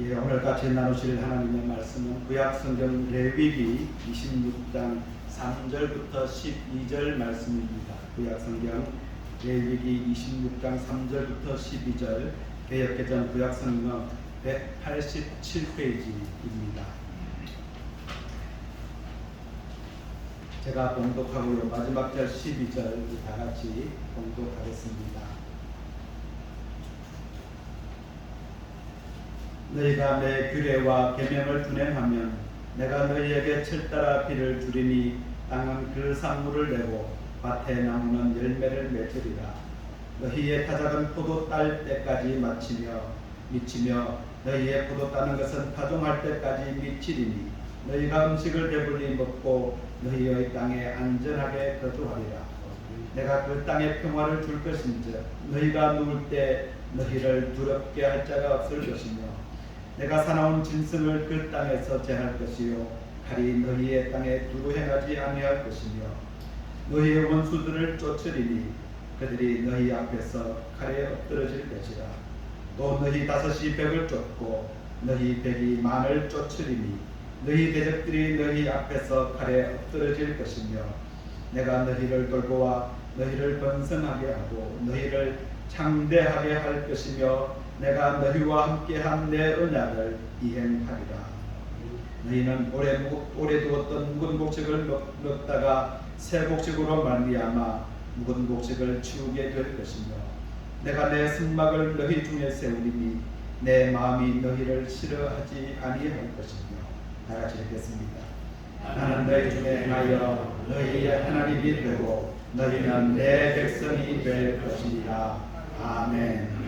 예, 오늘 같이 나누실 하나님의 말씀은 구약성경 레위기 26장 3절부터 12절 말씀입니다. 구약성경 레위기 26장 3절부터 12절 개역개정 구약성경 187페이지입니다. 제가 봉독하고요. 마지막 절 12절 다같이 봉독하겠습니다. 너희가 내 규례와 계명을 준행하면 내가 너희에게 철따라 비를 주리니 땅은 그 산물을 내고 밭의 나무는 열매를 맺으리라. 너희의 타작은 포도 딸 때까지 미치며 너희의 포도 따는 것은 파종할 때까지 미치리니 너희가 음식을 배불리 먹고 너희의 땅에 안전하게 거주하리라. 내가 그 땅에 평화를 줄 것인즉 너희가 누울 때 너희를 두렵게 할 자가 없을 것이며 내가 사나운 짐승을 그 땅에서 제할 것이요 칼이 너희의 땅에 두루 행하지 아니할 것이며 너희의 원수들을 쫓으리니 그들이 너희 앞에서 칼에 엎드러질 것이라. 또 너희 다섯이 백을 쫓고 너희 백이 만을 쫓으리니 너희 대적들이 너희 앞에서 칼에 엎드러질 것이며 내가 너희를 돌보아 너희를 번성하게 하고 너희를 창대하게 할 것이며 내가 너희와 함께한 내 언약을 이행하리라. 너희는 오래 두었던 묵은 곡식을 먹다가 새 곡식으로 말미암아 묵은 곡식을 치우게 될 것이며 내가 내 승막을 너희 중에 세우리니 내 마음이 너희를 싫어하지 아니할 것이며. 다 같이 읽겠습니다. 나는 너희 중에 행하여 너희의 하나님이 되고 너희는 내 백성이 될 것이니라. 아멘.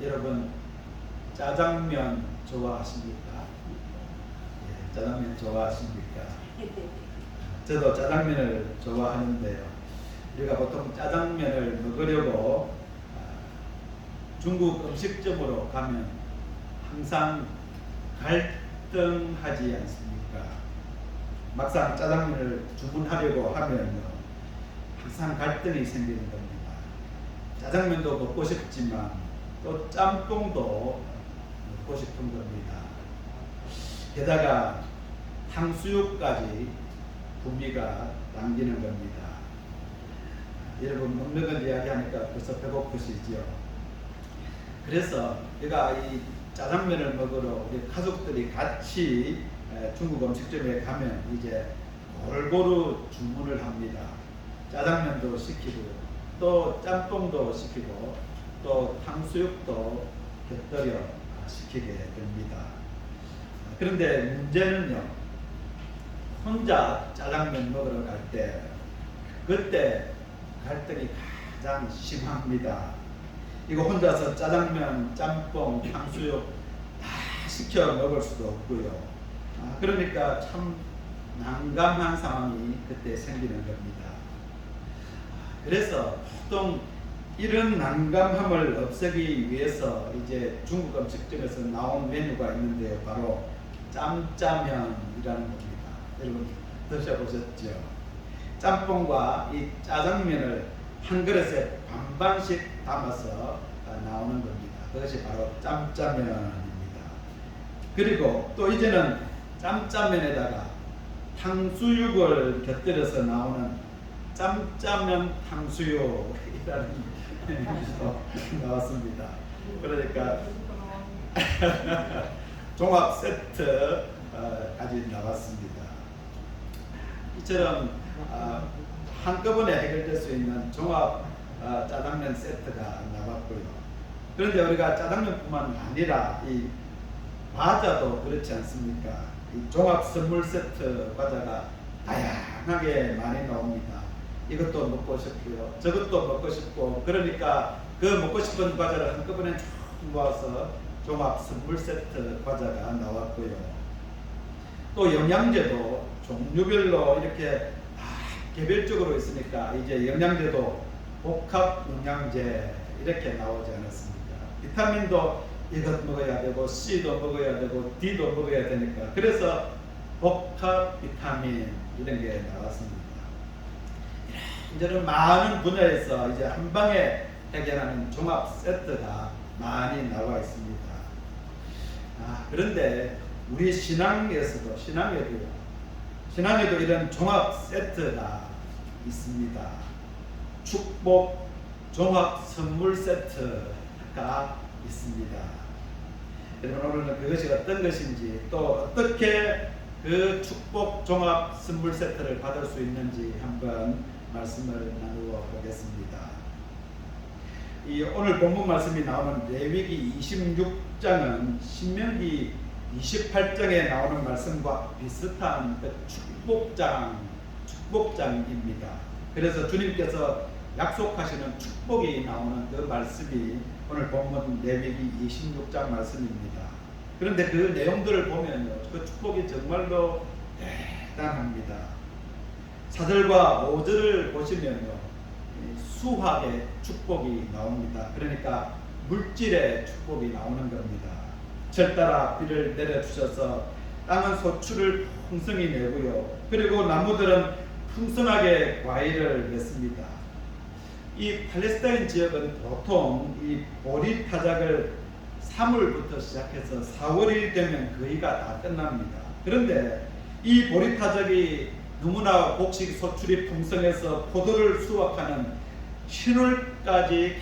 여러분 짜장면 좋아하십니까? 예, 짜장면 좋아하십니까? 저도 짜장면을 좋아하는데요. 우리가 보통 짜장면을 먹으려고 중국 음식점으로 가면 항상 갈등하지 않습니까? 막상 짜장면을 주문하려고 하면 항상 갈등이 생기는 겁니다. 짜장면도 먹고 싶지만 또 짬뽕도 먹고 싶은 겁니다. 게다가 탕수육까지 구미가 당기는 겁니다. 여러분 먹는 걸 이야기하니까 벌써 배고프시죠? 그래서 제가 이 짜장면을 먹으러 우리 가족들이 같이 중국 음식점에 가면 이제 골고루 주문을 합니다. 짜장면도 시키고 또 짬뽕도 시키고 또 탕수육도 곁들여 시키게 됩니다. 그런데 문제는요, 혼자 짜장면 먹으러 갈 때 그때 갈등이 가장 심합니다. 이거 혼자서 짜장면, 짬뽕, 탕수육 다 시켜 먹을 수도 없고요. 그러니까 참 난감한 상황이 그때 생기는 겁니다. 그래서 보통 이런 난감함을 없애기 위해서 이제 중국 음식점에서 나온 메뉴가 있는데요. 바로 짬짜면이라는 겁니다. 여러분 드셔보셨죠? 짬뽕과 이 짜장면을 한 그릇에 반반씩 담아서 나오는 겁니다. 그것이 바로 짬짜면입니다. 그리고 또 이제는 짬짜면에다가 탕수육을 곁들여서 나오는 짬짜면 탕수육이라는 나왔습니다. 그러니까 종합 세트까지 나왔습니다. 이처럼 한꺼번에 해결될 수 있는 종합 짜장면 세트가 나왔고요. 그런데 우리가 짜장면뿐만 아니라 이 과자도 그렇지 않습니까? 이 종합 선물 세트 과자가 다양하게 많이 나옵니다. 이것도 먹고 싶고요, 저것도 먹고 싶고, 그러니까 그 먹고 싶은 과자를 한꺼번에 쭉 모아서 종합 선물 세트 과자가 나왔고요. 또 영양제도 종류별로 이렇게 다 개별적으로 있으니까 이제 영양제도 복합 영양제 이렇게 나오지 않았습니까? 비타민도 이것 먹어야 되고 C도 먹어야 되고 D도 먹어야 되니까 그래서 복합 비타민 이런 게 나왔습니다. 이제는 많은 분야에서 이제 한 방에 해결하는 종합 세트가 많이 나와 있습니다. 그런데 우리 신앙에도요, 신앙에도 이런 종합 세트가 있습니다. 축복 종합 선물 세트가 있습니다. 여러분, 오늘은 그것이 어떤 것인지, 또 어떻게 그 축복 종합 선물 세트를 받을 수 있는지 한번 말씀을 나누어 보겠습니다. 이 오늘 본문 말씀이 나오는 레위기 26장은 신명기 28장에 나오는 말씀과 비슷한 그 축복장입니다. 그래서 주님께서 약속하시는 축복이 나오는 그 말씀이 오늘 본문 레위기 26장 말씀입니다. 그런데 그 내용들을 보면요, 그 축복이 정말로 대단합니다. 4절과 5절을 보시면요, 수학의 축복이 나옵니다. 그러니까 물질의 축복이 나오는 겁니다. 철따라 비를 내려주셔서 땅은 소출을 풍성히 내고요, 그리고 나무들은 풍성하게 과일을 맺습니다. 이 팔레스타인 지역은 보통 이 보리 타작을 3월부터 시작해서 4월이 되면 거의가 다 끝납니다. 그런데 이 보리 타작이 너무나 곡식 소출이 풍성해서 포도를 수확하는 7월까지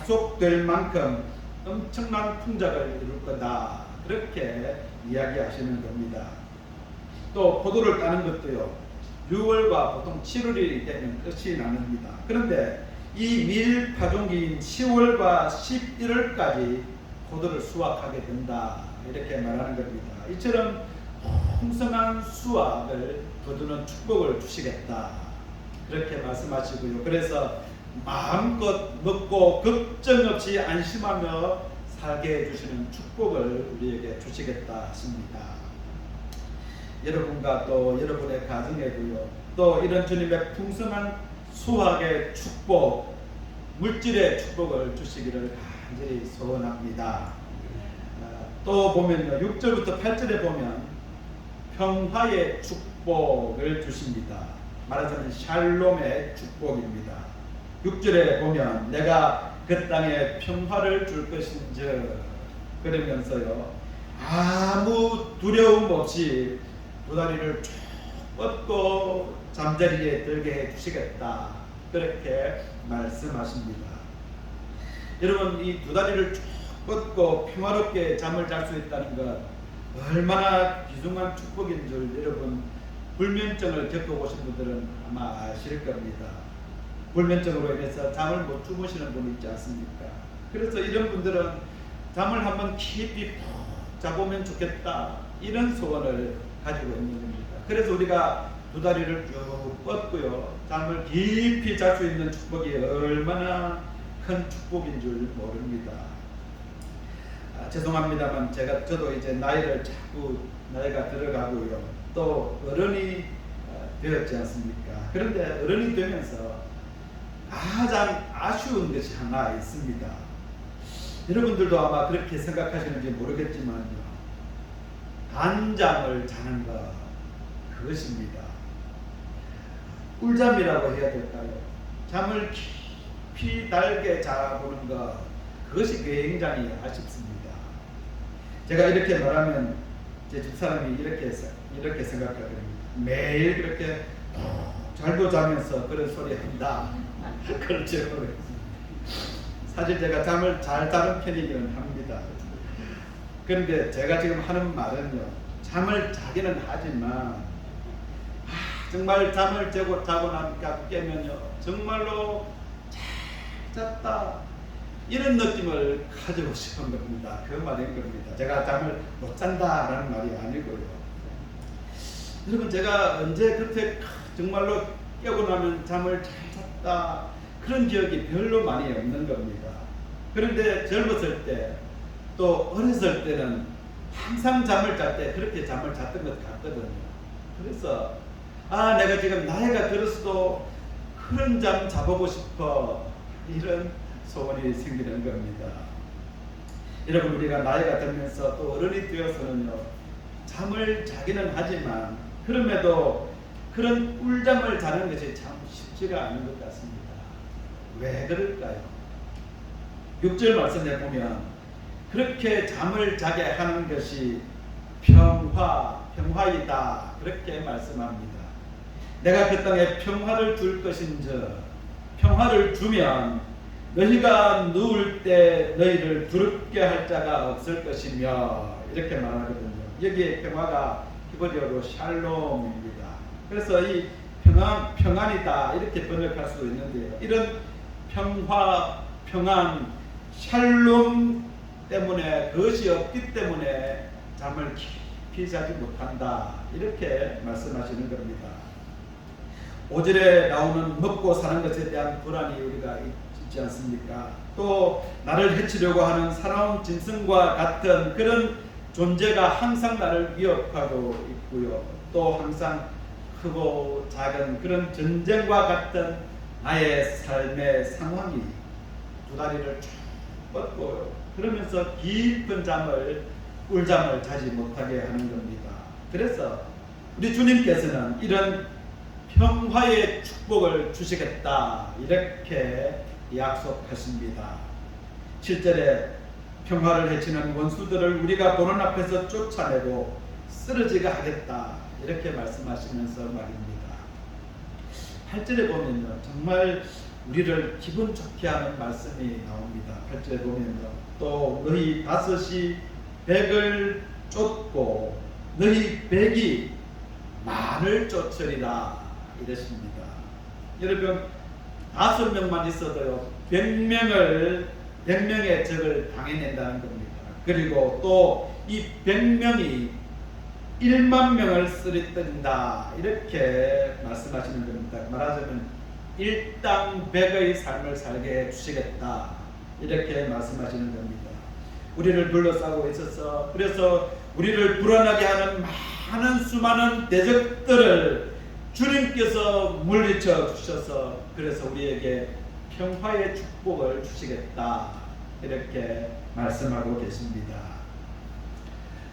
계속될 만큼 엄청난 풍작을 이룰 거다, 그렇게 이야기하시는 겁니다. 또 포도를 따는 것도요, 6월과 보통 7월이 되면 끝이 나옵니다. 그런데 이 밀파종기인 10월과 11월까지 포도를 수확하게 된다, 이렇게 말하는 겁니다. 이처럼 풍성한 수확을 거두는 축복을 주시겠다, 그렇게 말씀하시고요. 그래서 마음껏 먹고 걱정 없이 안심하며 살게 해주시는 축복을 우리에게 주시겠다 하십니다. 여러분과 또 여러분의 가정에도요, 또 이런 주님의 풍성한 수확의 축복, 물질의 축복을 주시기를 간절히 소원합니다. 또 보면요, 6절부터 8절에 보면 평화의 축복을 주십니다. 말하자면 샬롬의 축복입니다. 6절에 보면 내가 그 땅에 평화를 줄 것인즉, 그러면서요, 아무 두려움 없이 두 다리를 쭉 뻗고 잠자리에 들게 해 주시겠다, 그렇게 말씀하십니다. 여러분, 이 두 다리를 쭉 뻗고 평화롭게 잠을 잘 수 있다는 것 얼마나 귀중한 축복인 줄 여러분, 불면증을 겪어보신 분들은 아마 아실 겁니다. 불면증으로 인해서 잠을 못 주무시는 분 있지 않습니까? 그래서 이런 분들은 잠을 한번 깊이 푹 자보면 좋겠다, 이런 소원을 가지고 있는 겁니다. 그래서 우리가 두 다리를 쭉 뻗고요, 잠을 깊이 잘 수 있는 축복이 얼마나 큰 축복인 줄 모릅니다. 죄송합니다만 저도 이제 나이가 들어가고요, 또 어른이 되었지 않습니까? 그런데 어른이 되면서 가장 아쉬운 것이 하나 있습니다. 여러분들도 아마 그렇게 생각하시는지 모르겠지만요, 단잠을 자는 것, 그것입니다. 꿀잠이라고 해야 될까요? 잠을 깊이 달게 자보는 것, 그것이 굉장히 아쉽습니다. 제가 이렇게 말하면 제 집사람이 이렇게 생각하거든요. 매일 그렇게 잘도 자면서 그런 소리 한다, 그렇죠. 사실 제가 잠을 잘 자는 편이기는 합니다. 그런데 제가 지금 하는 말은요, 잠을 자기는 하지만 정말 잠을 자고 나니까 깨면요, 정말로 잘 잤다, 이런 느낌을 가지고 싶은 겁니다. 그 말인 겁니다. 제가 잠을 못 잔다라는 말이 아니고요. 여러분, 제가 언제 그렇게 정말로 깨고 나면 잠을 잘 잤다, 그런 기억이 별로 많이 없는 겁니다. 그런데 젊었을 때, 또 어렸을 때는 항상 잠을 잘 때 그렇게 잠을 잤던 것 같거든요. 그래서 내가 지금 나이가 들었어도 그런 잠 자보고 싶어, 이런 소원이 생기는 겁니다. 여러분, 우리가 나이가 들면서 또 어른이 되어서는요, 잠을 자기는 하지만 그럼에도 그런 꿀잠을 자는 것이 참 쉽지가 않은 것 같습니다. 왜 그럴까요? 6절 말씀에 보면 그렇게 잠을 자게 하는 것이 평화이다. 그렇게 말씀합니다. 내가 그 땅에 평화를 둘 것인즉 평화를 주면 너희가 누울 때 너희를 두렵게 할 자가 없을 것이며 이렇게 말하거든요. 여기에 평화가 히브리어로 샬롬입니다. 그래서 이 평안이다 이렇게 번역할 수 있는데요. 이런 평화, 평안, 샬롬 때문에 그것이 없기 때문에 잠을 깊이 자지 못한다 이렇게 말씀하시는 겁니다. 5절에 나오는 먹고 사는 것에 대한 불안이 우리가 있지 않습니까? 또 나를 해치려고 하는 사나운 짐승과 같은 그런 존재가 항상 나를 위협하고 있고요. 또 항상 크고 작은 그런 전쟁과 같은 나의 삶의 상황이 두 다리를 쭉 뻗고 그러면서 깊은 꿀잠을 자지 못하게 하는 겁니다. 그래서 우리 주님께서는 이런 평화의 축복을 주시겠다 이렇게 약속하십니다. 7절에 평화를 해치는 원수들을 우리가 보는 앞에서 쫓아내고 쓰러지게 하겠다 이렇게 말씀하시면서 말입니다. 8절에 보면요 정말 우리를 기분 좋게 하는 말씀이 나옵니다. 8절에 보면요 또 너희 다섯이 백을 쫓고 너희 백이 만을 쫓으리라 이랬습니다. 여러분 5명만 있어도요 100명의 적을 당해낸다는 겁니다. 그리고 또 이 100명이 1만 명을 쓰러뜨린다 이렇게 말씀하시는 겁니다. 말하자면 일당 100의 삶을 살게 해주시겠다 이렇게 말씀하시는 겁니다. 우리를 둘러싸고 있어서 그래서 우리를 불안하게 하는 수많은 대적들을 주님께서 물리쳐 주셔서 그래서 우리에게 평화의 축복을 주시겠다 이렇게 말씀하고 계십니다.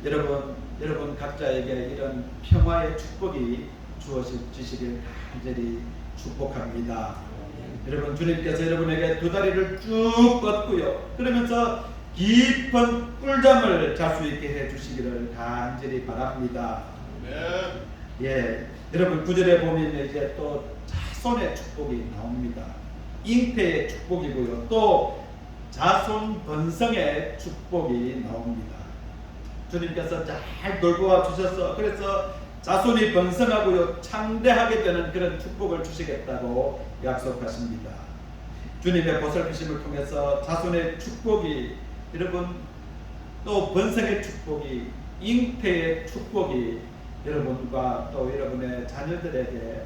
여러분 각자에게 이런 평화의 축복이 주어지시길 간절히 축복합니다. 여러분 주님께서 여러분에게 두 다리를 쭉 뻗고요 그러면서 깊은 꿀잠을 잘 수 있게 해주시기를 간절히 바랍니다. 예, 여러분 9절에 보면 이제 또 자손의 축복이 나옵니다. 잉태의 축복이고요 또 자손 번성의 축복이 나옵니다. 주님께서 잘 돌보아 주셔서 그래서 자손이 번성하고요 창대하게 되는 그런 축복을 주시겠다고 약속하십니다. 주님의 보살피심을 통해서 자손의 축복이 여러분 또 번성의 축복이 잉태의 축복이 여러분과 또 여러분의 자녀들에게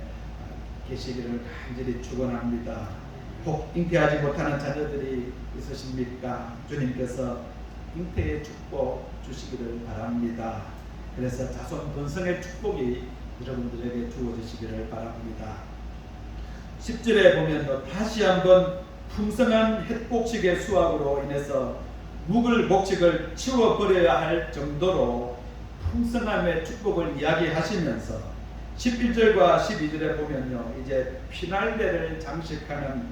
계시기를 간절히 축원합니다. 혹 잉태하지 못하는 자녀들이 있으십니까? 주님께서 잉태의 축복 주시기를 바랍니다. 그래서 자손 번성의 축복이 여러분들에게 주어지시기를 바랍니다. 10절에 보면 다시 한번 풍성한 햇복식의 수확으로 인해서 묵을 복식을 치워버려야 할 정도로 풍성함의 축복을 이야기하시면서 11절과 12절에 보면요 이제 피날레를 장식하는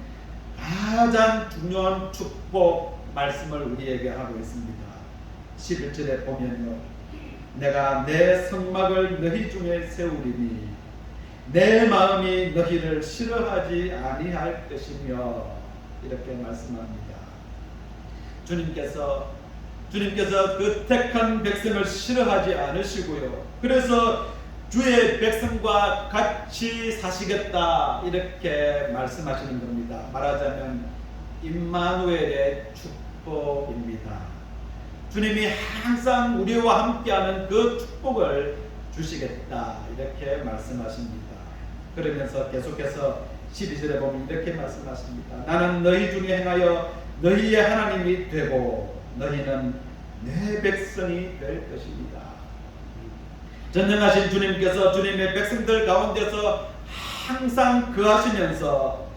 가장 중요한 축복 말씀을 우리에게 하고 있습니다. 11절에 보면요 내가 내 성막을 너희 중에 세우리니 내 마음이 너희를 싫어하지 아니할 것이며 이렇게 말씀합니다. 주님께서 그 택한 백성을 싫어하지 않으시고요 그래서 주의 백성과 같이 사시겠다 이렇게 말씀하시는 겁니다. 말하자면 임마누엘의 축복입니다. 주님이 항상 우리와 함께하는 그 축복을 주시겠다 이렇게 말씀하십니다. 그러면서 계속해서 12절에 보면 이렇게 말씀하십니다. 나는 너희 중에 행하여 너희의 하나님이 되고 너희는 내 백성이 될 것입니다. 전능하신 주님께서 주님의 백성들 가운데서 항상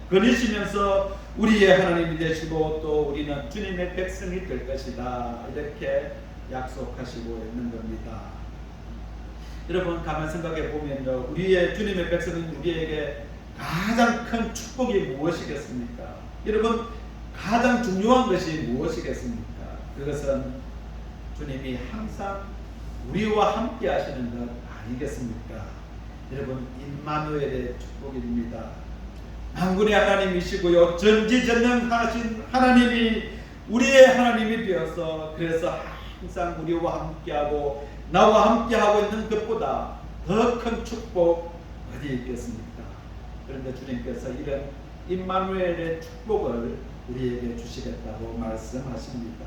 거니시면서 우리의 하나님이 되시고 또 우리는 주님의 백성이 될 것이다 이렇게 약속하시고 있는 겁니다. 여러분 가만 생각해 보면요 우리의 주님의 백성은 우리에게 가장 큰 축복이 무엇이겠습니까? 여러분 가장 중요한 것이 무엇이겠습니까? 그것은 주님이 항상 우리와 함께 하시는 것 아니겠습니까? 여러분, 임마누엘의 축복입니다. 만군의 하나님이시고요, 전지전능하신 하나님이 우리의 하나님이 되어서, 그래서 항상 우리와 함께하고 나와 함께하고 있는 것보다 더 큰 축복 어디 있겠습니까? 그런데 주님께서 이런 임마누엘의 축복을 우리에게 주시겠다고 말씀하십니다.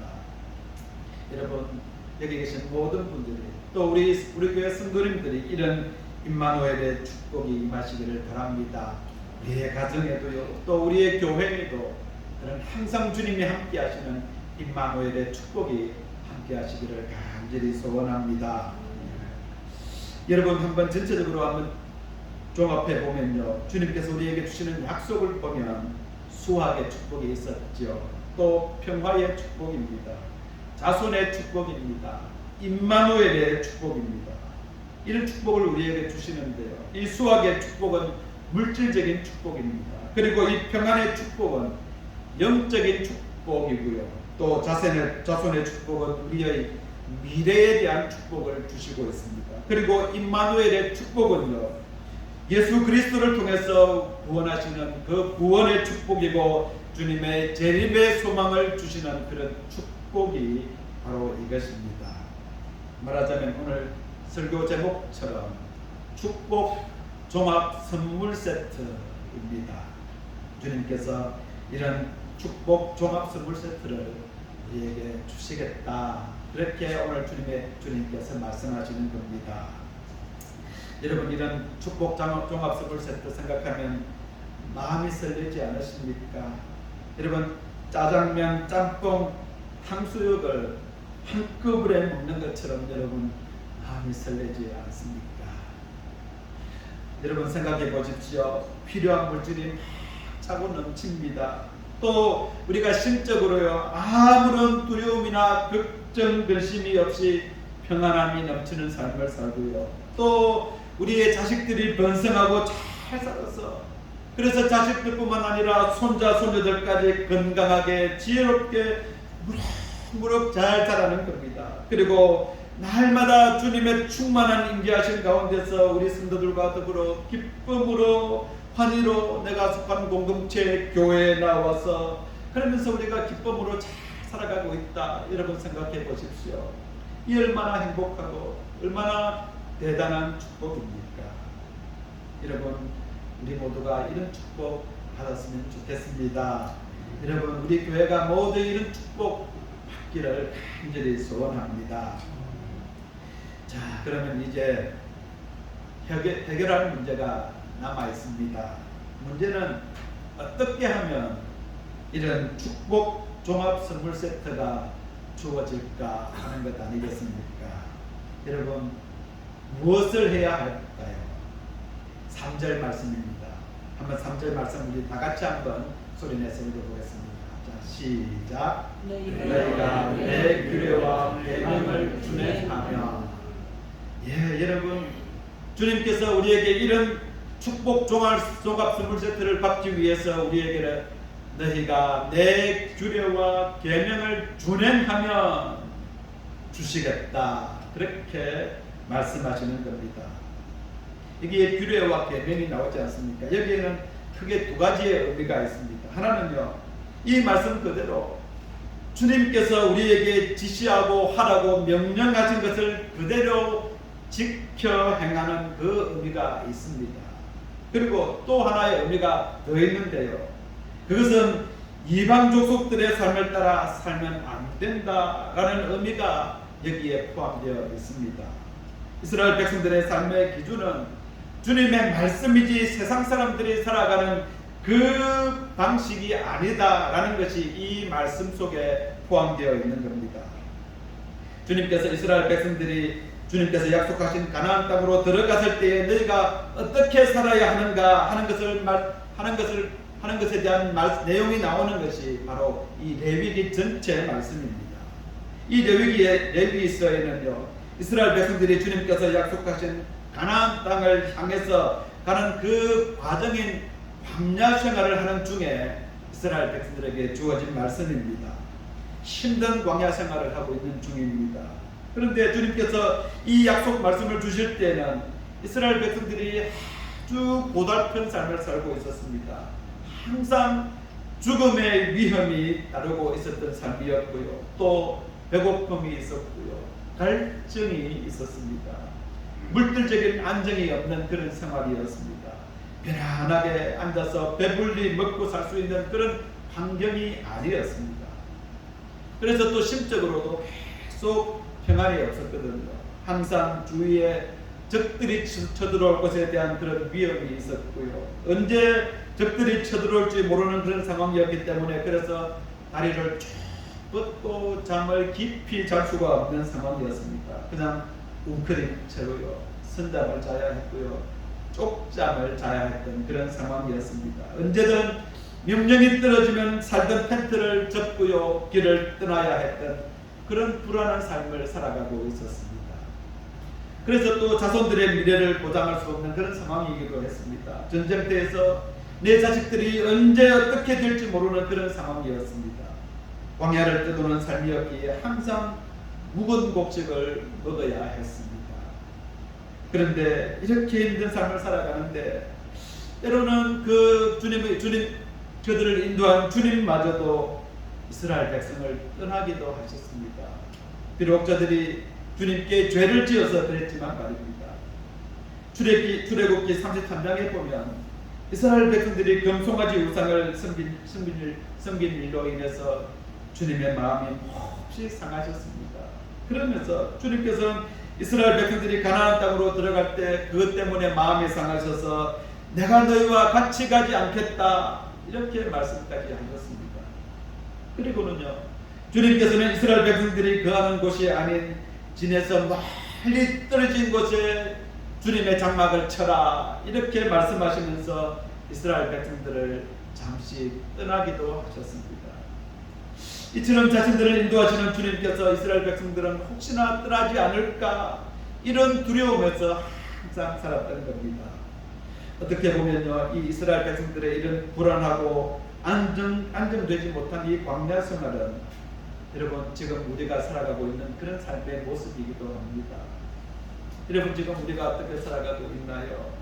여러분, 여기 계신 모든 분들이, 또 우리 교회 성도님들이 이런 임마누엘의 축복이 임하시기를 바랍니다. 우리의 가정에도요, 또 우리의 교회에도 그런 항상 주님이 함께 하시는 임마누엘의 축복이 함께 하시기를 간절히 소원합니다. 여러분, 한번 전체적으로 한번 종합해 보면요, 주님께서 우리에게 주시는 약속을 보면 수학의 축복이 있었죠. 또 평화의 축복입니다. 자손의 축복입니다. 임마누엘의 축복입니다. 이런 축복을 우리에게 주시는데요, 이 수학의 축복은 물질적인 축복입니다. 그리고 이 평안의 축복은 영적인 축복이고요, 또 자손의 축복은 우리의 미래에 대한 축복을 주시고 있습니다. 그리고 임마누엘의 축복은요, 예수 그리스도를 통해서 구원하시는 그 구원의 축복이고 주님의 재림의 소망을 주시는 그런 축복이 바로 이것입니다. 말하자면 오늘 설교 제목처럼 축복 종합 선물 세트입니다. 주님께서 이런 축복 종합 선물 세트를 우리에게 주시겠다, 그렇게 오늘 주님께서 말씀하시는 겁니다. 여러분, 이런 축복 종합 선물 세트 생각하면 마음이 설레지 않으십니까? 여러분, 짜장면, 짬뽕, 탕수육을 한꺼번에 먹는 것처럼 여러분 마음이 설레지 않습니까? 여러분, 생각해 보십시오. 필요한 물질이 차고 넘칩니다. 또 우리가 심적으로요, 아무런 두려움이나 걱정, 근심이 없이 평안함이 넘치는 삶을 살고요, 또 우리의 자식들이 번성하고 잘 살아서, 그래서 자식들뿐만 아니라 손자, 손녀들까지 건강하게 지혜롭게 무럭무럭 잘 자라는 겁니다. 그리고 날마다 주님의 충만한 임재하신 가운데서 우리 성도들과 더불어 기쁨으로 환희로 내가 속한 공동체 교회에 나와서 그러면서 우리가 기쁨으로 잘 살아가고 있다. 여러분, 생각해 보십시오. 이 얼마나 행복하고 얼마나 대단한 축복입니까? 여러분, 우리 모두가 이런 축복 받았으면 좋겠습니다. 여러분, 우리 교회가 모두 이런 축복 받기를 간절히 소원합니다. 자, 그러면 이제 해결할 문제가 남아 있습니다. 문제는 어떻게 하면 이런 축복 종합 선물 세트가 주어질까 하는 것 아니겠습니까? 여러분, 무엇을 해야 할까요? 3절 말씀입니다. 한번 3절 말씀 우리 다 같이 한번 소리내서 읽어보겠습니다. 자, 시작. 너희가 내 규례와 계명을 준행하면. 예, 여러분, 주님께서 우리에게 이런 축복 종합 선물 세트를 받기 위해서 우리에게 너희가 내 규례와 계명을 준행하면 주시겠다, 그렇게 말씀하시는 겁니다. 여기에 규례와 계명이 나오지 않습니까? 여기에는 크게 두 가지의 의미가 있습니다. 하나는요, 이 말씀 그대로 주님께서 우리에게 지시하고 하라고 명령하신 것을 그대로 지켜 행하는 그 의미가 있습니다. 그리고 또 하나의 의미가 더 있는데요, 그것은 이방 족속들의 삶을 따라 살면 안 된다라는 의미가 여기에 포함되어 있습니다. 이스라엘 백성들의 삶의 기준은 주님의 말씀이지 세상 사람들이 살아가는 그 방식이 아니다라는 것이 이 말씀 속에 포함되어 있는 겁니다. 주님께서 이스라엘 백성들이 주님께서 약속하신 가나안 땅으로 들어갔을 때에 너희가 어떻게 살아야 하는가 하는 것에 대한 내용이 나오는 것이 바로 이 레위기 전체 말씀입니다. 이 레위기서에는요, 이스라엘 백성들이 주님께서 약속하신 가나안 땅을 향해서 가는 그 과정인 광야 생활을 하는 중에 이스라엘 백성들에게 주어진 말씀입니다. 힘든 광야 생활을 하고 있는 중입니다. 그런데 주님께서 이 약속 말씀을 주실 때는 이스라엘 백성들이 아주 고달픈 삶을 살고 있었습니다. 항상 죽음의 위험이 따르고 있었던 삶이었고요. 또 배고픔이 있었고요. 갈증이 있었습니다. 물질적인 안정이 없는 그런 생활이었습니다. 편안하게 앉아서 배불리 먹고 살 수 있는 그런 환경이 아니었습니다. 그래서 또 심적으로도 계속 평안이 없었거든요. 항상 주위에 적들이 쳐들어올 것에 대한 그런 위험이 있었고요. 언제 적들이 쳐들어올지 모르는 그런 상황이었기 때문에 그래서 다리를 쭉 뻗고 잠을 깊이 잘 수가 없는 상황이었습니다. 그냥 웅크린 채로요. 선잠을 자야 했고요. 쪽잠을 자야 했던 그런 상황이었습니다. 언제든 명령이 떨어지면 살던 텐트를 접고요. 길을 떠나야 했던 그런 불안한 삶을 살아가고 있었습니다. 그래서 또 자손들의 미래를 보장할 수 없는 그런 상황이기도 했습니다. 전쟁터에서 내 자식들이 언제 어떻게 될지 모르는 그런 상황이었습니다. 광야를 떠도는 삶이었기에 항상 묵은 곡식을 먹어야 했습니다. 그런데 이렇게 힘든 삶을 살아가는데 때로는 그 주님 그들을 인도한 주님마저도 이스라엘 백성을 떠나기도 하셨습니다. 비록 저들이 주님께 죄를 지어서 그랬지만 말입니다. 출애굽기 33장에 보면 이스라엘 백성들이 금송아지 우상을 섬긴 일로 인해서 주님의 마음이 몹시 상하셨습니다. 그러면서 주님께서는 이스라엘 백성들이 가나안 땅으로 들어갈 때 그것 때문에 마음이 상하셔서 내가 너희와 같이 가지 않겠다 이렇게 말씀까지 하셨습니다. 그리고는요 주님께서는 이스라엘 백성들이 거하는 곳이 아닌 진에서 멀리 떨어진 곳에 주님의 장막을 쳐라 이렇게 말씀하시면서 이스라엘 백성들을 잠시 떠나기도 하셨습니다. 이처럼 자신들을 인도하시는 주님께서 이스라엘 백성들은 혹시나 떠나지 않을까 이런 두려움에서 항상 살았던 겁니다. 어떻게 보면요 이 이스라엘 백성들의 이런 불안하고 안정되지 못한 이 광야 생활은 여러분 지금 우리가 살아가고 있는 그런 삶의 모습이기도 합니다. 여러분 지금 우리가 어떻게 살아가고 있나요?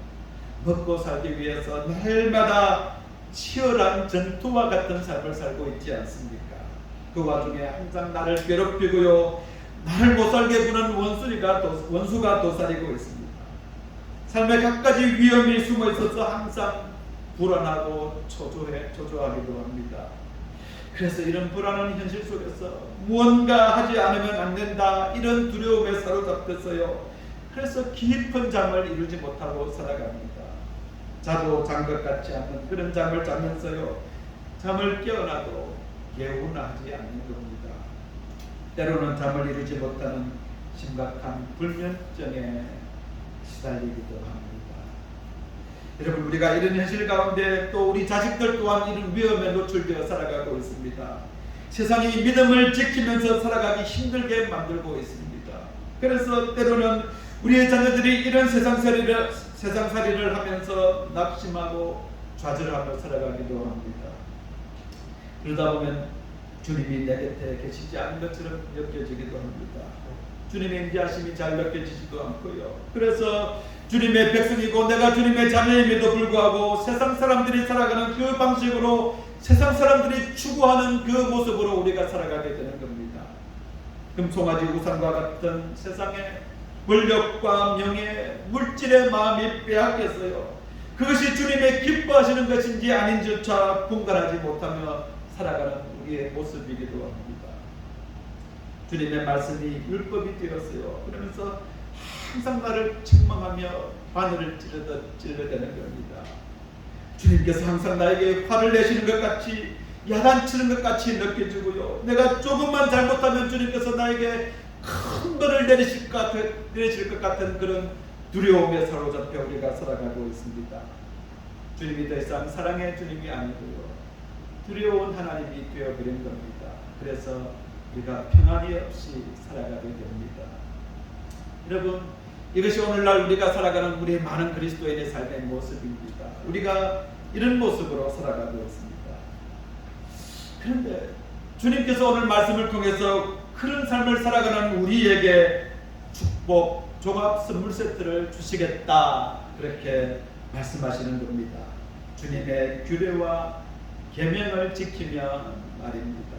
먹고 살기 위해서 날마다 치열한 전투와 같은 삶을 살고 있지 않습니까? 그 와중에 항상 나를 괴롭히고요 나를 못살게 구는 원수가 도사리고 있습니다. 삶에 갖가지 위험이 숨어 있어서 항상 불안하고 초조하기도 합니다. 그래서 이런 불안한 현실 속에서 무언가 하지 않으면 안 된다 이런 두려움에 사로잡혔어요. 그래서 깊은 잠을 이루지 못하고 살아갑니다. 자도 잔 것 같지 않는 그런 잠을 자면서요 잠을 깨어나도 개운하지 않는 겁니다. 때로는 잠을 이루지 못하는 심각한 불면증에 시달리기도 합니다. 여러분 우리가 이런 현실 가운데 또 우리 자식들 또한 이런 위험에 노출되어 살아가고 있습니다. 세상이 믿음을 지키면서 살아가기 힘들게 만들고 있습니다. 그래서 때로는 우리의 자녀들이 이런 세상살이를 하면서 낙심하고 좌절하며 살아가기도 합니다. 그러다 보면 주님이 내 곁에 계시지 않은 것처럼 느껴지기도 합니다. 주님의 인자하심이 잘 느껴지지도 않고요. 그래서 주님의 백성이고 내가 주님의 자녀임에도 불구하고 세상 사람들이 살아가는 그 방식으로 세상 사람들이 추구하는 그 모습으로 우리가 살아가게 되는 겁니다. 금송아지 우상과 같은 세상의 권력과 명예, 물질의 마음이 빼앗겼어요. 그것이 주님의 기뻐하시는 것인지 아닌지조차 분간하지 못하며 살아가는 우리의 모습이기도 합니다. 주님의 말씀이 율법이 되었어요. 그러면서 항상 나를 책망하며 바늘을 찔러대는 겁니다. 주님께서 항상 나에게 화를 내시는 것 같이 야단치는 것 같이 느껴지고요. 내가 조금만 잘못하면 주님께서 나에게 큰 벌을 내리실 것 같은 그런 두려움에 사로잡혀 우리가 살아가고 있습니다. 주님이 더 이상 사랑의 주님이 아니고요. 두려운 하나님이 되어버린 겁니다. 그래서 우리가 평안이 없이 살아가게 됩니다. 여러분 이것이 오늘날 우리가 살아가는 우리의 많은 그리스도인의 삶의 모습입니다. 우리가 이런 모습으로 살아가고 있습니다. 그런데 주님께서 오늘 말씀을 통해서 그런 삶을 살아가는 우리에게 축복 종합 선물 세트를 주시겠다, 그렇게 말씀하시는 겁니다. 주님의 규례와 계명을 지키면 말입니다.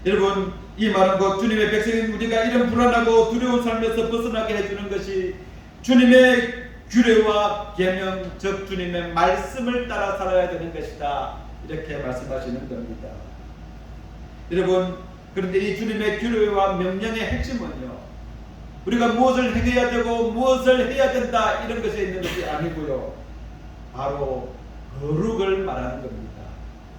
여러분, 이 말은 곧 주님의 백성인 우리가 이런 불안하고 두려운 삶에서 벗어나게 해주는 것이 주님의 규례와 계명, 즉 주님의 말씀을 따라 살아야 되는 것이다, 이렇게 말씀하시는 겁니다. 여러분, 그런데 이 주님의 규례와 명령의 핵심은요, 우리가 무엇을 행해야 되고 무엇을 해야 된다 이런 것이 있는 것이 아니고요, 바로 거룩을 말하는 겁니다.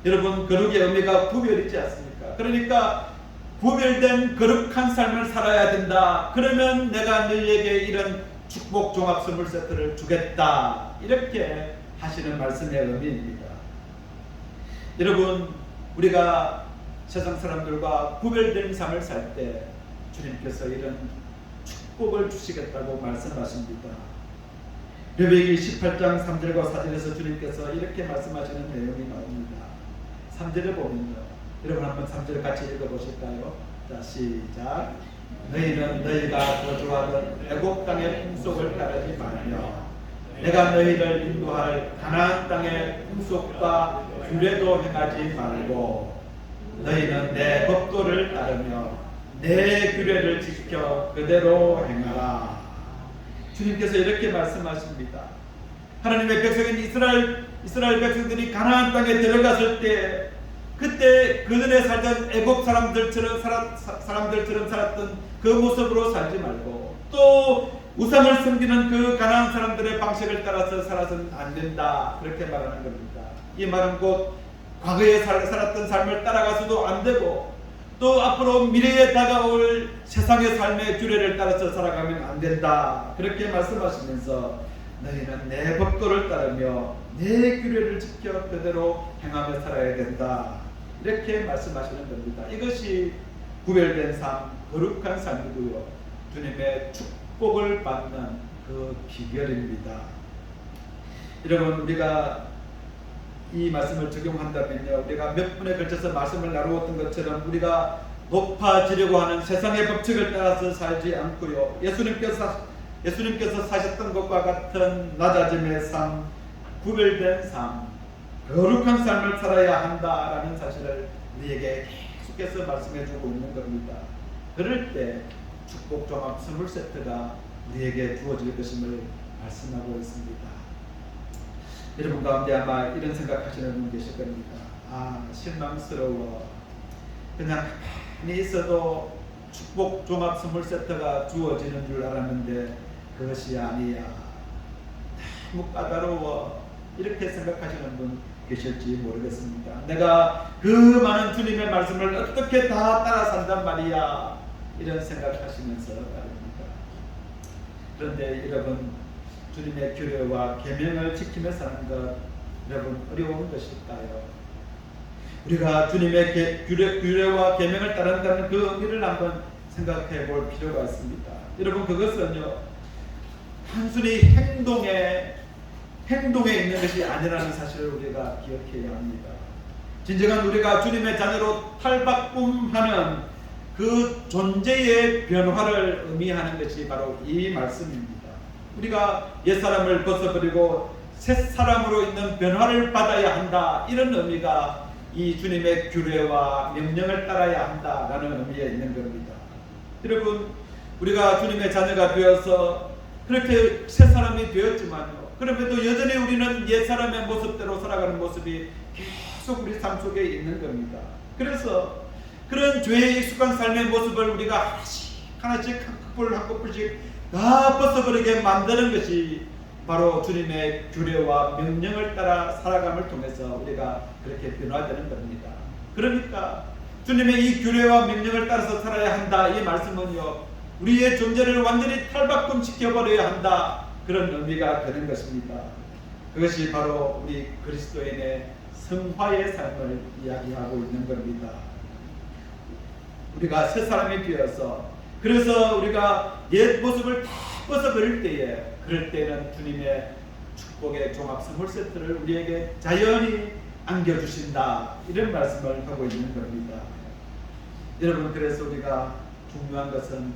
여러분, 거룩의 의미가 구별이지 않습니까? 그러니까 구별된 거룩한 삶을 살아야 된다. 그러면 내가 너희에게 이런 축복 종합 선물 세트를 주겠다, 이렇게 하시는 말씀의 의미입니다. 여러분, 우리가 세상 사람들과 구별된 삶을 살 때 주님께서 이런 축복을 주시겠다고 말씀하십니다. 레위기 18장 3절과 4절에서 주님께서 이렇게 말씀하시는 내용이 나옵니다. 3절에 보면요, 여러분 한번 3절 같이 읽어보실까요? 자, 시작. 너희는 너희가 거주하던 애국 땅의 풍속을 따르지 말며 내가 너희를 인도할 가나안 땅의 풍속과 규례도 행하지 말고 너희는 내 법도를 따르며 내 규례를 지켜 그대로 행하라. 주님께서 이렇게 말씀하십니다. 하나님의 백성인 이스라엘 백성들이 가나안 땅에 들어갔을 때, 그때 그들의 살던 애국 사람들처럼 살았던 그 모습으로 살지 말고, 또 우상을 섬기는 그 가나안 사람들의 방식을 따라서 살아서는 안 된다, 그렇게 말하는 겁니다. 이 말은 곧 과거에 살았던 삶을 따라가서도 안 되고, 또 앞으로 미래에 다가올 세상의 삶의 규례를 따라서 살아가면 안 된다, 그렇게 말씀하시면서 너희는 내 법도를 따르며 내 규례를 지켜 그대로 행하며 살아야 된다, 이렇게 말씀하시는 겁니다. 이것이 구별된 삶, 거룩한 삶이고요, 주님의 축복을 받는 그 비결입니다. 여러분, 우리가 이 말씀을 적용한다면요, 우리가 몇 분에 걸쳐서 말씀을 나누었던 것처럼 우리가 높아지려고 하는 세상의 법칙을 따라서 살지 않고요, 예수님께서 사셨던 것과 같은 낮아짐의 삶, 구별된 삶, 거룩한 삶을 살아야 한다라는 사실을 우리에게 계속해서 말씀해주고 있는 겁니다. 그럴 때 축복 종합 선물 세트가 우리에게 주어질 것임을 말씀하고 있습니다. 여러분 가운데 아마 이런 생각하시는 분 계실 겁니다. 아, 실망스러워. 그냥 가만히 있어도 축복 종합 선물 세트가 주어지는 줄 알았는데 그것이 아니야. 너무 까다로워. 이렇게 생각하시는 분 계실지 모르겠습니다. 내가 그 많은 주님의 말씀을 어떻게 다 따라 산단 말이야, 이런 생각하시면서 말입니다. 그런데 여러분, 주님의 규례와 계명을 지키며 사는 것, 여러분 어려운 것일까요? 우리가 주님의 규례와 계명을 따른다는 그 의미를 한번 생각해 볼 필요가 있습니다. 여러분, 그것은요, 단순히 행동에 있는 것이 아니라는 사실을 우리가 기억해야 합니다. 진정한 우리가 주님의 자녀로 탈바꿈하는 그 존재의 변화를 의미하는 것이 바로 이 말씀입니다. 우리가 옛사람을 벗어버리고 새사람으로 있는 변화를 받아야 한다, 이런 의미가 이 주님의 규례와 명령을 따라야 한다라는 의미에 있는 겁니다. 여러분, 우리가 주님의 자녀가 되어서 그렇게 새사람이 되었지만요, 그럼에도 여전히 우리는 옛사람의 모습대로 살아가는 모습이 계속 우리 삶 속에 있는 겁니다. 그래서 그런 죄에 익숙한 삶의 모습을 우리가 하나씩 한 커플씩 다 벗어버리게 만드는 것이 바로 주님의 규례와 명령을 따라 살아감을 통해서 우리가 그렇게 변화되는 겁니다. 그러니까 주님의 이 규례와 명령을 따라서 살아야 한다, 이 말씀은요, 우리의 존재를 완전히 탈바꿈시켜버려야 한다, 그런 의미가 되는 것입니다. 그것이 바로 우리 그리스도인의 성화의 삶을 이야기하고 있는 겁니다. 우리가 새 사람이 되어서, 그래서 우리가 옛 모습을 다 벗어버릴 때에, 그럴 때는 주님의 축복의 종합 선물 세트를 우리에게 자연히 안겨주신다, 이런 말씀을 하고 있는 겁니다. 여러분, 그래서 우리가 중요한 것은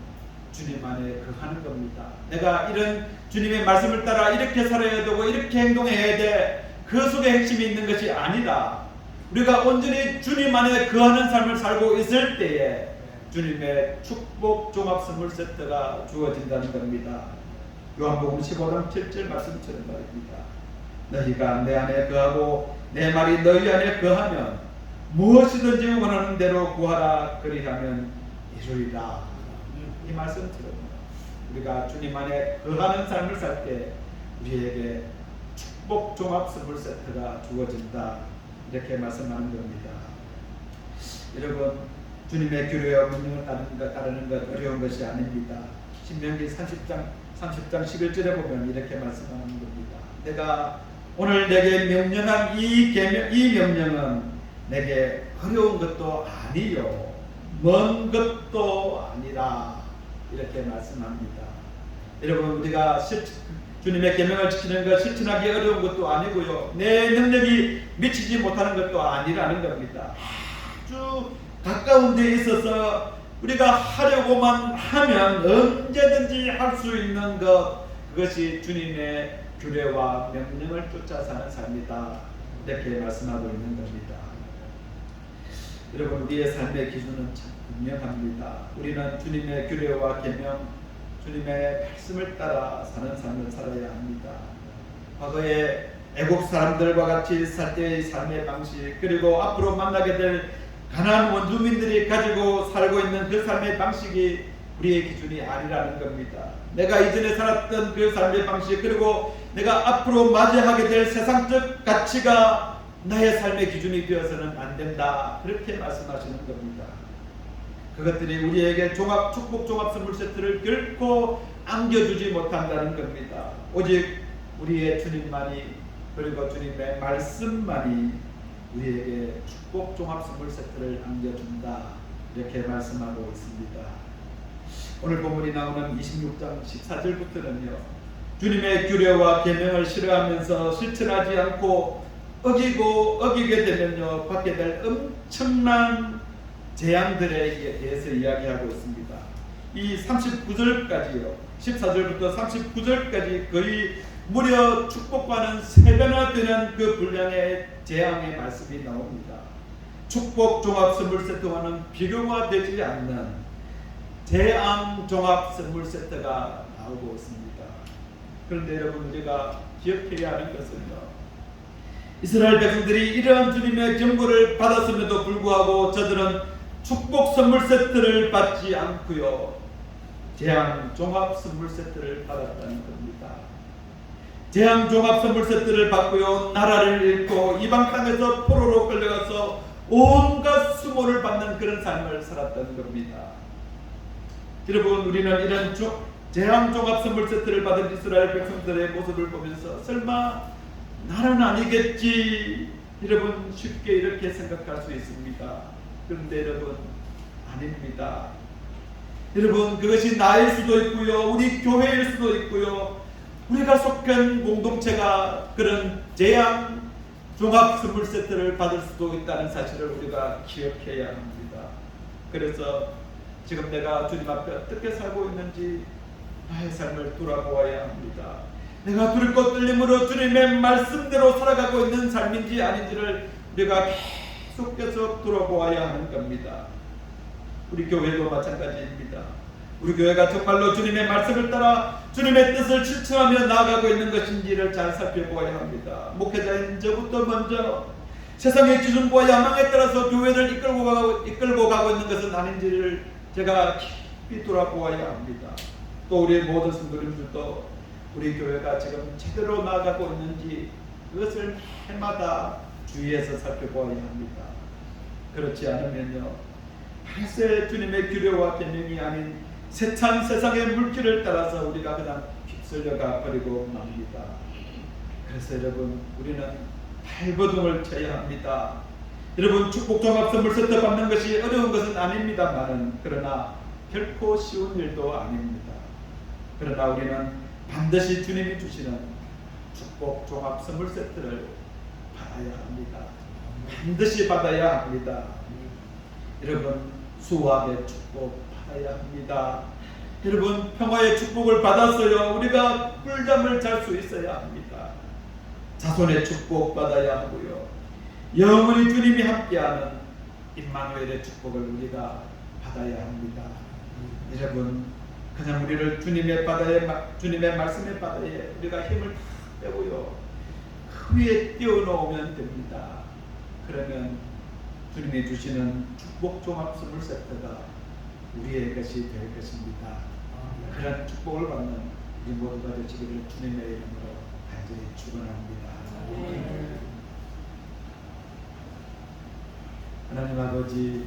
주님 안에 거하는 겁니다. 내가 이런 주님의 말씀을 따라 이렇게 살아야 되고 이렇게 행동해야 돼, 그 속에 핵심이 있는 것이 아니라 우리가 온전히 주님 안에 거하는 삶을 살고 있을 때에 주님의 축복 종합 선물 세트가 주어진다는 겁니다. 요한복음 15장 7절 말씀처럼 말입니다. 너희가 내 안에 거하고 내 말이 너희 안에 거하면 무엇이든지 원하는 대로 구하라, 그리하면 이루리라. 이 말씀처럼 우리가 주님 안에 거하는 삶을 살 때 우리에게 축복 종합 선물 세트가 주어진다, 이렇게 말씀하는 겁니다. 여러분, 주님의 규례와 명령을 따르는 것 어려운 것이 아닙니다. 신명기 30장 11절에 보면 이렇게 말씀하는 겁니다. 내가 오늘 내게 명령한 이 명령은 내게 어려운 것도 아니요 먼 것도 아니라, 이렇게 말씀합니다. 여러분, 우리가 주님의 계명을 지키는 것 실천하기 어려운 것도 아니고요, 내 능력이 미치지 못하는 것도 아니라는 겁니다. 아주 가까운 데 있어서 우리가 하려고만 하면 언제든지 할 수 있는 것, 그것이 주님의 규례와 명령을 쫓아 사는 삶이다, 이렇게 말씀하고 있는 겁니다. 여러분, 우리의 삶의 기준은 참 분명합니다. 우리는 주님의 규례와 계명, 주님의 말씀을 따라 사는 삶을 살아야 합니다. 과거에 애국 사람들과 같이 살 때의 삶의 방식, 그리고 앞으로 만나게 될 가나안 원주민들이 가지고 살고 있는 그 삶의 방식이 우리의 기준이 아니라는 겁니다. 내가 이전에 살았던 그 삶의 방식, 그리고 내가 앞으로 맞이하게 될 세상적 가치가 나의 삶의 기준이 되어서는 안 된다, 그렇게 말씀하시는 겁니다. 그것들이 우리에게 축복 종합 선물 세트를 결코 안겨주지 못한다는 겁니다. 오직 우리의 주님만이, 그리고 주님의 말씀만이 우리에게 축복 종합 선물 세트를 안겨준다, 이렇게 말씀하고 있습니다. 오늘 본문이 나오는 26장 14절부터는요, 주님의 규례와 계명을 싫어하면서 실천하지 않고 어기게 되면요 받게 될 엄청난 재앙들에 대해서 이야기하고 있습니다. 이 39절까지요, 14절부터 39절까지 거의 무려 축복과는 3배나 되는 그 분량의 재앙의 말씀이 나옵니다. 축복 종합 선물 세트와는 비교가 되지 않는 재앙 종합 선물 세트가 나오고 있습니다. 그런데 여러분, 우리가 기억해야 하는 것은요, 이스라엘 백성들이 이러한 주님의 경고를 받았음에도 불구하고 저들은 축복 선물 세트를 받지 않고요, 재앙 종합 선물 세트를 받았다는 겁니다. 재앙 종합 선물 세트를 받고요, 나라를 잃고 이방 땅에서 포로로 끌려가서 온갖 수모를 받는 그런 삶을 살았다는 겁니다. 여러분, 우리는 이런 재앙 종합 선물 세트를 받은 이스라엘 백성들의 모습을 보면서 설마 나는 아니겠지, 여러분 쉽게 이렇게 생각할 수 있습니다. 그런데 여러분, 아닙니다. 여러분, 그것이 나일 수도 있고요, 우리 교회일 수도 있고요, 우리가 속한 공동체가 그런 재앙 종합 선물 세트를 받을 수도 있다는 사실을 우리가 기억해야 합니다. 그래서 지금 내가 주님 앞에 어떻게 살고 있는지 나의 삶을 돌아보아야 합니다. 내가 두렵고 떨림으로 주님의 말씀대로 살아가고 있는 삶인지 아닌지를 우리가 계속 돌아보아야 하는 겁니다. 우리 교회도 마찬가지입니다. 우리 교회가 정말로 주님의 말씀을 따라 주님의 뜻을 실천하며 나아가고 있는 것인지를 잘 살펴보아야 합니다. 목회자인 저부터 먼저 세상의 기준과 야망에 따라서 교회를 이끌고 가고 있는 것은 아닌지를 제가 깊이 돌아보아야 합니다. 또 우리 모든 성도님들도 우리 교회가 지금 제대로 나아가고 있는지 그것을 해마다 주의해서 살펴보아야 합니다. 그렇지 않으면요, 팔세 주님의 규례와 계명이 아닌 세찬 세상의 물길을 따라서 우리가 그냥 휩쓸려가 버리고 맙니다. 그래서 여러분, 우리는 발버둥을 쳐야 합니다. 여러분, 축복 종합 선물 세트 받는 것이 어려운 것은 아닙니다만은, 그러나 결코 쉬운 일도 아닙니다. 그러나 우리는 반드시 주님이 주시는 축복 종합 선물 세트를 받아야 합니다. 반드시 받아야 합니다. 여러분, 수학의 축복 받아야 합니다. 여러분, 평화의 축복을 받았어요. 우리가 꿀잠을 잘 수 있어야 합니다. 자손의 축복 받아야 하고요. 영원히 주님이 함께하는 임마누엘의 축복을 우리가 받아야 합니다. 여러분, 그냥 우리를 주님의 말씀의 바다에 우리가 힘을 다 빼고요, 그 위에 띄워놓으면 됩니다. 그러면 주님이 주시는 축복 종합 선물 세트가 우리의 것이 될 것입니다. 그런 축복을 받는 우리 모두가 되시기를 주님의 이름으로 간절히 축원합니다. 하나님 아버지,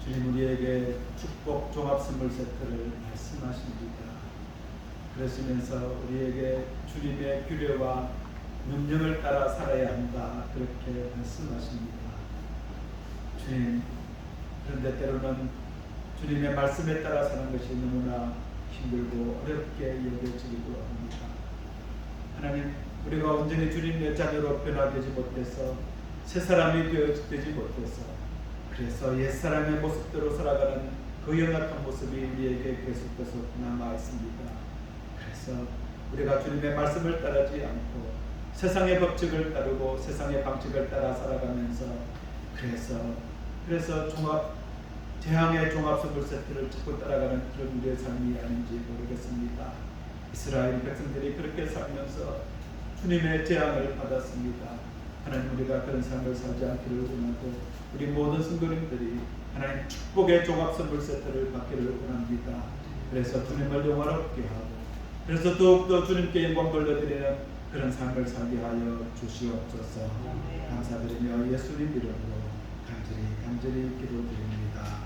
주님 우리에게 축복 종합 선물 세트를 말씀하십니다. 그러시면서 우리에게 주님의 규례와 명령을 따라 살아야 한다, 그렇게 말씀하십니다. 주님, 그런데 때로는 주님의 말씀에 따라 사는 것이 너무나 힘들고 어렵게 여겨지기도 합니다. 하나님, 우리가 온전히 주님의 자녀로 변화되지 못해서 새 사람이 되지 못해서, 그래서 옛사람의 모습대로 살아가는 그 연약한 모습이 우리에게 계속해서 남아 있습니다. 그래서 우리가 주님의 말씀을 따르지 않고 세상의 법칙을 따르고 세상의 방식을 따라 살아가면서 그래서 재앙의 종합 선물 세트를 찾고 따라가는 그런 우리의 삶이 아닌지 모르겠습니다. 이스라엘 백성들이 그렇게 살면서 주님의 재앙을 받았습니다. 하나님, 우리가 그런 삶을 살지 않기를 원하고 우리 모든 성도님들이 하나님 축복의 종합 선물 세트를 받기를 원합니다. 그래서 주님을 영화롭게 하고, 그래서 더욱더 주님께 영광 돌려드리는 그런 삶을 살게 하여 주시옵소서. 감사드리며 예수님 이름으로 간절히 기도드립니다.